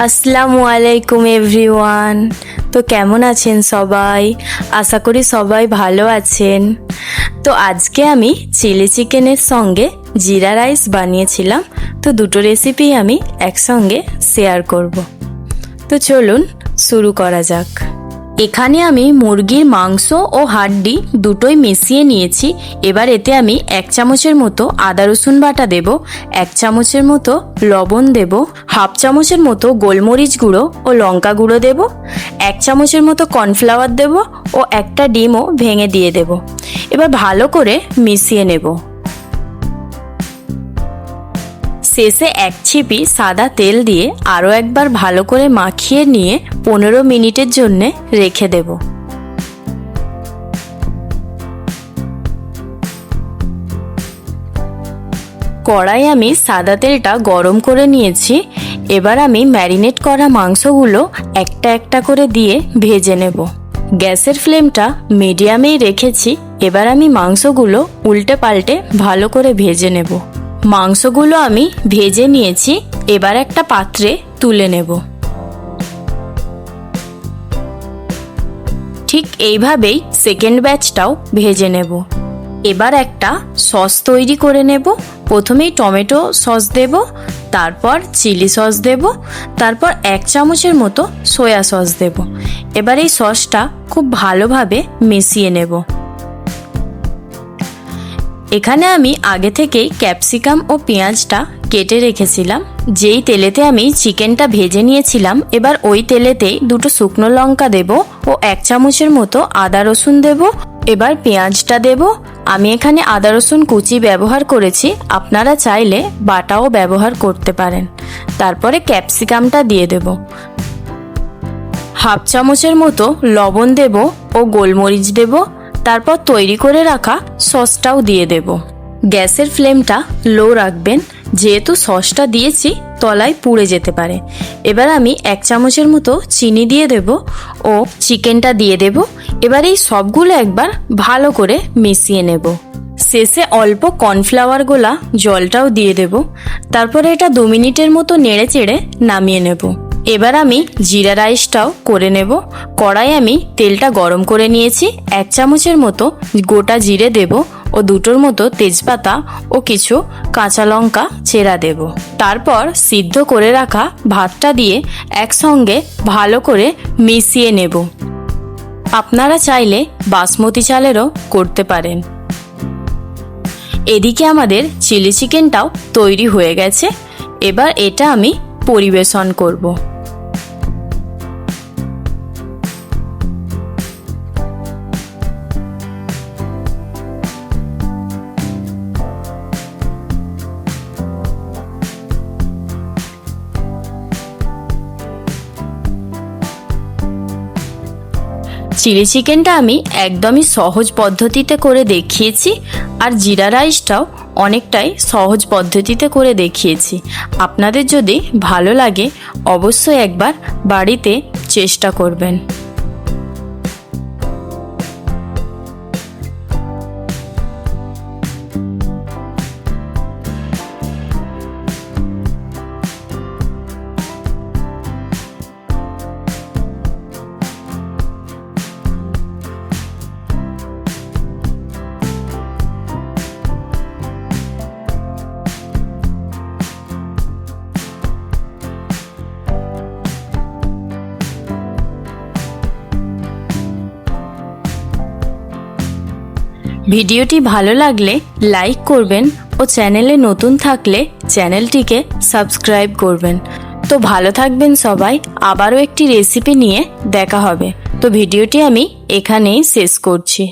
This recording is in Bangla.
আসসালামু আলাইকুম এভরিওয়ান। তো কেমন আছেন সবাই? আশা করি সবাই ভালো আছেন। তো আজকে আমি চিলি চিকেনের সঙ্গে জিরা রাইস বানিয়েছিলাম। তো দুটো রেসিপি আমি একসঙ্গে শেয়ার করব। তো চলুন শুরু করা যাক। এখানে আমি মুরগির মাংস ও হাড্ডি দুটোই মিশিয়ে নিয়েছি। এবার এতে আমি 1 চামচের মতো আদা রসুন বাটা দেব, 1 চামচের মতো লবণ দেব, 1/2 চামচের মতো গোলমরিচ গুঁড়ো ও লঙ্কা গুঁড়ো দেব, 1 চামচের মতো কর্নফ্লাওয়ার দেব ও একটা ডিমও ভেঙে দিয়ে দেব। এবার ভালো করে মিশিয়ে নেব। শেষে 1 ছিপি সাদা তেল দিয়ে আরও একবার ভালো করে মাখিয়ে নিয়ে 15 মিনিটের জন্য রেখে দেব। কড়াই আমি সাদা তেলটা গরম করে নিয়েছি। এবার আমি ম্যারিনেট করা মাংসগুলো একটা একটা করে দিয়ে ভেজে নেব। গ্যাসের ফ্লেমটা মিডিয়ামেই রেখেছি। এবার আমি মাংসগুলো উল্টে পাল্টে ভালো করে ভেজে নেব। মাংসগুলো আমি ভেজে নিয়েছি। এবার একটা পাত্রে তুলে নেব। ঠিক এইভাবেই সেকেন্ড ব্যাচটাও ভেজে নেব। এবার একটা সস তৈরি করে নেব। প্রথমেই টমেটো সস দেব, তারপর চিলি সস দেব, তারপর 1 চামচের মতো সয়া সস দেব। এবার এই সসটা খুব ভালোভাবে মিশিয়ে নেব। এখানে আমি আগে থেকেই ক্যাপসিকাম ও পেঁয়াজটা কেটে রেখেছিলাম। যেই তেলেতে আমি চিকেনটা ভেজে নিয়েছিলাম, এবার ওই তেলেতেই দুটো শুকনো লঙ্কা দেব ও 1 চামচের মতো আদা রসুন দেব। এবার পেঁয়াজটা দেব। আমি এখানে আদা রসুন কুচি ব্যবহার করেছি, আপনারা চাইলে বাটাও ব্যবহার করতে পারেন। তারপরে ক্যাপসিকামটা দিয়ে দেব। 1/2 চামচের মতো লবণ দেব ও গোলমরিচ দেব। তারপর তৈরি করে রাখা সসটাও দিয়ে দেব। গ্যাসের ফ্লেমটা লো রাখবেন, যেহেতু সসটা দিয়েছি তলায় পুড়ে যেতে পারে। এবার আমি 1 চামচের মতো চিনি দিয়ে দেব ও চিকেনটা দিয়ে দেব। এবার এই সবগুলো একবার ভালো করে মিশিয়ে নেব। শেষে অল্প কর্নফ্লাওয়ার গোলা জলটাও দিয়ে দেব। তারপরে এটা 2 মিনিটের মতো নেড়ে চেড়ে নামিয়ে নেব। এবার আমি জিরা রাইসটাও করে নেব। কড়াই আমি তেলটা গরম করে নিয়েছি। 1 চামচের মতো গোটা জিরে দেব ও দুটোর মতো তেজপাতা ও কিছু কাঁচা লঙ্কা চেরা দেব। তারপর সিদ্ধ করে রাখা ভাতটা দিয়ে একসঙ্গে ভালো করে মিশিয়ে নেব। আপনারা চাইলে বাসমতি চালেরও করতে পারেন। এদিকে আমাদের চিলি চিকেনটাও তৈরি হয়ে গেছে। এবার এটা আমি পরিবেশন করব। চিলি চিকেনটা আমি একদমই সহজ পদ্ধতিতে করে দেখিয়েছি, আর জিরা রাইসটাও অনেকটাই সহজ পদ্ধতিতে করে দেখিয়েছি। আপনাদের যদি ভালো লাগে অবশ্যই একবার বাড়িতে চেষ্টা করবেন। ভিডিওটি ভালো লাগলে লাইক করবেন ও চ্যানেলে নতুন থাকলে চ্যানেলটিকে সাবস্ক্রাইব করবেন। তো ভালো থাকবেন সবাই। আবারও একটি রেসিপি নিয়ে দেখা হবে। তো ভিডিওটি আমি এখানেই শেষ করছি।